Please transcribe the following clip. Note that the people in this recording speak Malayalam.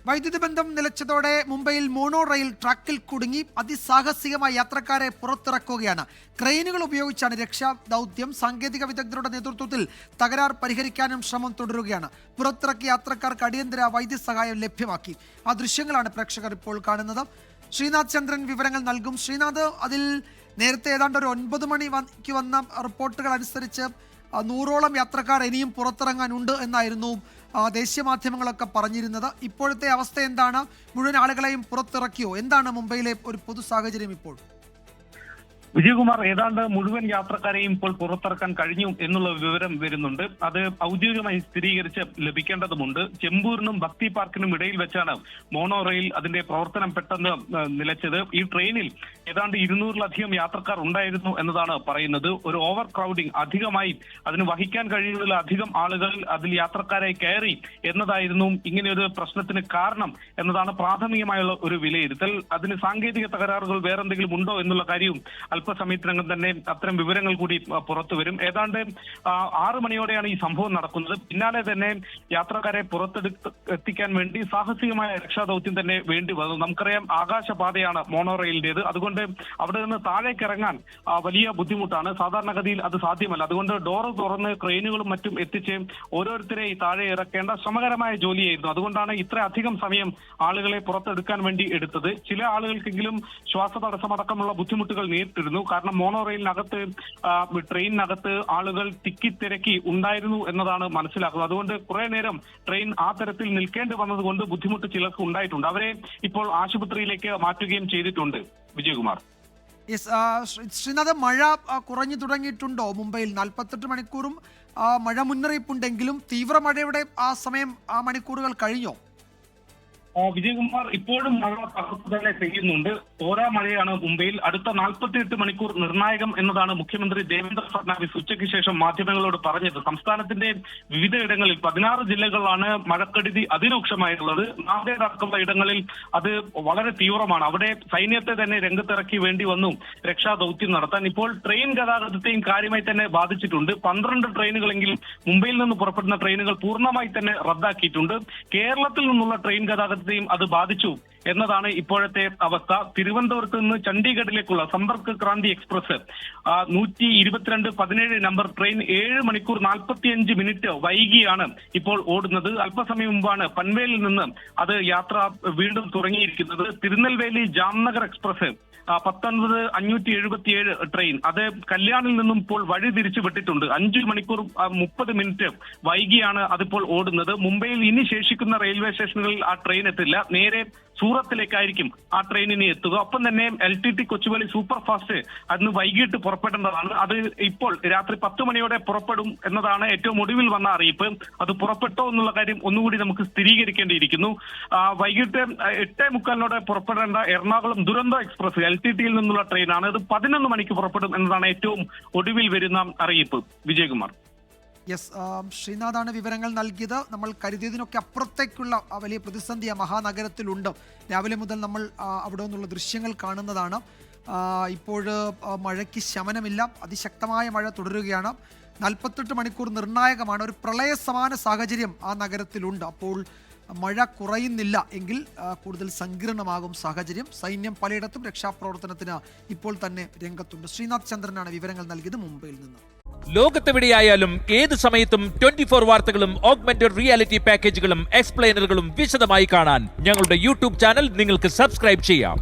വൈദ്യുതി ബന്ധം നിലച്ചതോടെ മുംബൈയിൽ മോണോ റെയിൽ ട്രാക്കിൽ കുടുങ്ങി അതിസാഹസികമായി യാത്രക്കാരെ പുറത്തിറക്കുകയാണ്. ക്രെയിനുകൾ ഉപയോഗിച്ചാണ് രക്ഷാ ദൗത്യം. സാങ്കേതിക വിദഗ്ധരുടെ നേതൃത്വത്തിൽ തകരാർ പരിഹരിക്കാനും ശ്രമം തുടരുകയാണ്. പുറത്തിറക്കിയ യാത്രക്കാർക്ക് അടിയന്തര വൈദ്യസഹായം ലഭ്യമാക്കി. ആ ദൃശ്യങ്ങളാണ് പ്രേക്ഷകർ ഇപ്പോൾ കാണുന്നത്. ശ്രീനാഥ് ചന്ദ്രൻ വിവരങ്ങൾ നൽകും. ശ്രീനാഥ്, അതിൽ നേരത്തെ ഏതാണ്ട് ഒരു 9 മണിക്ക് വന്ന റിപ്പോർട്ടുകൾ അനുസരിച്ച് 100ഓളം യാത്രക്കാർ ഇനിയും പുറത്തിറങ്ങാനുണ്ട് എന്നായിരുന്നു ദേശീയ മാധ്യമങ്ങളൊക്കെ പറഞ്ഞിരുന്നത്. ഇപ്പോഴത്തെ അവസ്ഥ എന്താണ്? മുഴുവൻ ആളുകളെയും പുറത്തിറക്കിയോ? എന്താണ് മുംബൈയിലെ ഒരു പൊതു സാഹചര്യം ഇപ്പോൾ? വിജയകുമാർ, ഏതാണ്ട് മുഴുവൻ യാത്രക്കാരെയും ഇപ്പോൾ പുറത്തിറക്കാൻ കഴിഞ്ഞു എന്നുള്ള വിവരം വരുന്നുണ്ട്. അത് ഔദ്യോഗികമായി സ്ഥിരീകരിച്ച് ലഭിക്കേണ്ടതുമുണ്ട്. ചെമ്പൂരിനും ഭക്തി പാർക്കിനും ഇടയിൽ വെച്ചാണ് മോണോ റെയിൽ അതിന്റെ പ്രവർത്തനം പെട്ടെന്ന് നിലച്ചത്. ഈ ട്രെയിനിൽ ഏതാണ്ട് 200-ലധികം യാത്രക്കാർ ഉണ്ടായിരുന്നു എന്നതാണ് പറയുന്നത്. ഒരു ഓവർ ക്രൗഡിംഗ്, അധികമായി അതിന് വഹിക്കാൻ കഴിയുന്നതിലധികം ആളുകൾ അതിൽ യാത്രക്കാരായി കയറി എന്നതായിരുന്നു ഇങ്ങനെ ഒരു പ്രശ്നത്തിന് കാരണം എന്നതാണ് പ്രാഥമികമായുള്ള ഒരു വിലയിരുത്തൽ. അതിന് സാങ്കേതിക തകരാറുകൾ വേറെന്തെങ്കിലും ഉണ്ടോ എന്നുള്ള കാര്യവും അല്പസമയത്തിനകം തന്നെ അത്തരം വിവരങ്ങൾ കൂടി പുറത്തു വരും. ഏതാണ്ട് 6 മണിയോടെയാണ് ഈ സംഭവം നടക്കുന്നത്. പിന്നാലെ തന്നെ യാത്രക്കാരെ എത്തിക്കാൻ വേണ്ടി സാഹസികമായ രക്ഷാദൗത്യം തന്നെ വേണ്ടി വന്നു. നമുക്കറിയാം, ആകാശപാതയാണ് മോണോ റെയിലിന്റേത്. അതുകൊണ്ട് അവിടെ നിന്ന് താഴേക്ക് ഇറങ്ങാൻ വലിയ ബുദ്ധിമുട്ടാണ്. സാധാരണഗതിയിൽ അത് സാധ്യമല്ല. അതുകൊണ്ട് ഡോറ് തുറന്ന് ക്രെയിനുകളും മറ്റും എത്തിച്ച് ഓരോരുത്തരെ ഈ താഴെ ഇറക്കേണ്ട ശ്രമകരമായ ജോലിയായിരുന്നു. അതുകൊണ്ടാണ് ഇത്ര അധികം സമയം ആളുകളെ പുറത്തെടുക്കാൻ വേണ്ടി എടുത്തത്. ചില ആളുകൾക്കെങ്കിലും ശ്വാസതടസ്സമടക്കമുള്ള ബുദ്ധിമുട്ടുകൾ നേരിട്ടിരുന്നു. കാരണം മോണോ റെയിലിനകത്ത്, ട്രെയിനിനകത്ത് ആളുകൾ തിക്കിത്തിരക്കി ഉണ്ടായിരുന്നു എന്നതാണ് മനസ്സിലാക്കുന്നത്. അതുകൊണ്ട് കുറെ നേരം ട്രെയിൻ ആ തരത്തിൽ നിൽക്കേണ്ടി വന്നതുകൊണ്ട് ബുദ്ധിമുട്ട് ചിലർക്ക് ഉണ്ടായിട്ടുണ്ട്. അവരെ ഇപ്പോൾ ആശുപത്രിയിലേക്ക് മാറ്റുകയും ചെയ്തിട്ടുണ്ട്. വിജയകുമാർ. ശ്രീനാഥ്, മഴ കുറഞ്ഞു തുടങ്ങിയിട്ടുണ്ടോ മുംബൈയിൽ? 48 മണിക്കൂറും മഴ മുന്നറിയിപ്പുണ്ടെങ്കിലും തീവ്ര മഴയുടെ ആ സമയം, ആ മണിക്കൂറുകൾ കഴിഞ്ഞോ? വിജയകുമാർ, ഇപ്പോഴും മഴ തകർത്ത് തന്നെ പെയ്യുന്നുണ്ട്. തോരാ മഴയാണ് മുംബൈയിൽ. അടുത്ത 48 മണിക്കൂർ നിർണായകം എന്നതാണ് മുഖ്യമന്ത്രി ദേവേന്ദ്ര ഫഡ്നാവിസ് ഉച്ചയ്ക്ക് ശേഷം മാധ്യമങ്ങളോട് പറഞ്ഞത്. സംസ്ഥാനത്തിന്റെ വിവിധയിടങ്ങളിൽ 16 ജില്ലകളിലാണ് മഴക്കെടുതി അതിരൂക്ഷമായിട്ടുള്ളത്. നാന്ദേഡ് അടക്കമുള്ള ഇടങ്ങളിൽ അത് വളരെ തീവ്രമാണ്. അവിടെ സൈന്യത്തെ തന്നെ രംഗത്തിറക്കി വേണ്ടി വന്നു രക്ഷാദൗത്യം നടത്താൻ. ഇപ്പോൾ ട്രെയിൻ ഗതാഗതത്തെയും കാര്യമായി തന്നെ ബാധിച്ചിട്ടുണ്ട്. 12 ട്രെയിനുകളെങ്കിലും മുംബൈയിൽ നിന്ന് പുറപ്പെടുന്ന ട്രെയിനുകൾ പൂർണ്ണമായി തന്നെ റദ്ദാക്കിയിട്ടുണ്ട്. കേരളത്തിൽ നിന്നുള്ള ട്രെയിൻ ഗതാഗതത്തെയും അത് ബാധിച്ചു എന്നതാണ് ഇപ്പോഴത്തെ അവസ്ഥ. തിരുവനന്തപുരത്ത് നിന്ന് ചണ്ഡീഗഡിലേക്കുള്ള Sampark Kranti express 122-17 number train 7 മണിക്കൂർ 45 മിനിറ്റ് വൈകിയാണ് ഇപ്പോൾ ഓടുന്നത്. അല്പസമയം മുമ്പാണ് പൻവേലിൽ നിന്ന് അത് യാത്ര വീണ്ടും തുടങ്ങിയിരിക്കുന്നത്. തിരുനെൽവേലി ജാംനഗർ എക്സ്പ്രസ് 19-577 ട്രെയിൻ അത് കല്യാണിൽ നിന്നും ഇപ്പോൾ വഴി തിരിച്ചു വിട്ടിട്ടുണ്ട്. 5 മണിക്കൂർ 30 മിനിറ്റ് വൈകിയാണ് അതിപ്പോൾ ഓടുന്നത്. മുംബൈയിൽ ഇനി ശേഷിക്കുന്ന റെയിൽവേ സ്റ്റേഷനുകളിൽ ആ ട്രെയിൻ എത്തില്ല. നേരെ സൂറത്തിലേക്കായിരിക്കും ആ ട്രെയിനിന് എത്തുക. ഒപ്പം തന്നെ LTT കൊച്ചുവേളി സൂപ്പർ ഫാസ്റ്റ് അന്ന് വൈകിട്ട് പുറപ്പെടേണ്ടതാണ്. അത് ഇപ്പോൾ രാത്രി 10 മണിയോടെ പുറപ്പെടും എന്നതാണ് ഏറ്റവും ഒടുവിൽ വന്ന അറിയിപ്പ്. അത് പുറപ്പെട്ടോ എന്നുള്ള കാര്യം ഒന്നുകൂടി നമുക്ക് സ്ഥിരീകരിക്കേണ്ടിയിരിക്കുന്നു. വൈകിട്ട് 8:45 പുറപ്പെടേണ്ട എറണാകുളം ദുരന്തോ എക്സ്പ്രസ് LTTയിൽ നിന്നുള്ള ട്രെയിനാണ്. അത് 11 മണിക്ക് പുറപ്പെടും എന്നതാണ് ഏറ്റവും ഒടുവിൽ വരുന്ന അറിയിപ്പ്. വിജയകുമാർ. ശ്രീനാഥാണ് വിവരങ്ങൾ നൽകിയത്. നമ്മൾ കരുതിയതിനൊക്കെ അപ്പുറത്തേക്കുള്ള വലിയ പ്രതിസന്ധി ആ മഹാനഗരത്തിലുണ്ട്. രാവിലെ മുതൽ നമ്മൾ അവിടെ നിന്നുള്ള ദൃശ്യങ്ങൾ കാണുന്നതാണ്. ഇപ്പോൾ മഴയ്ക്ക് ശമനമില്ല. അതിശക്തമായ മഴ തുടരുകയാണ്. 48 മണിക്കൂർ നിർണായകമാണ്. ഒരു പ്രളയ സമാന സാഹചര്യം ആ നഗരത്തിലുണ്ട്. അപ്പോൾ മഴ കുറയുന്നില്ല എങ്കിൽ കൂടുതൽ സങ്കീർണമാകും സാഹചര്യം. സൈന്യം പലയിടത്തും രക്ഷാപ്രവർത്തനത്തിന് ഇപ്പോൾ തന്നെ രംഗത്തുണ്ട്. ശ്രീനാഥ് ചന്ദ്രനാണ് വിവരങ്ങൾ നൽകിയത് മുംബൈയിൽ നിന്ന്. ലോകത്തെവിടെയായാലും ഏത് സമയത്തും 24 വാർത്തകളും ഓഗ്മെന്റഡ് റിയാലിറ്റി പാക്കേജുകളും എക്സ്പ്ലെയിനറുകളും വിശദമായി കാണാൻ ഞങ്ങളുടെ യൂട്യൂബ് ചാനൽ നിങ്ങൾക്ക് സബ്സ്ക്രൈബ് ചെയ്യാം.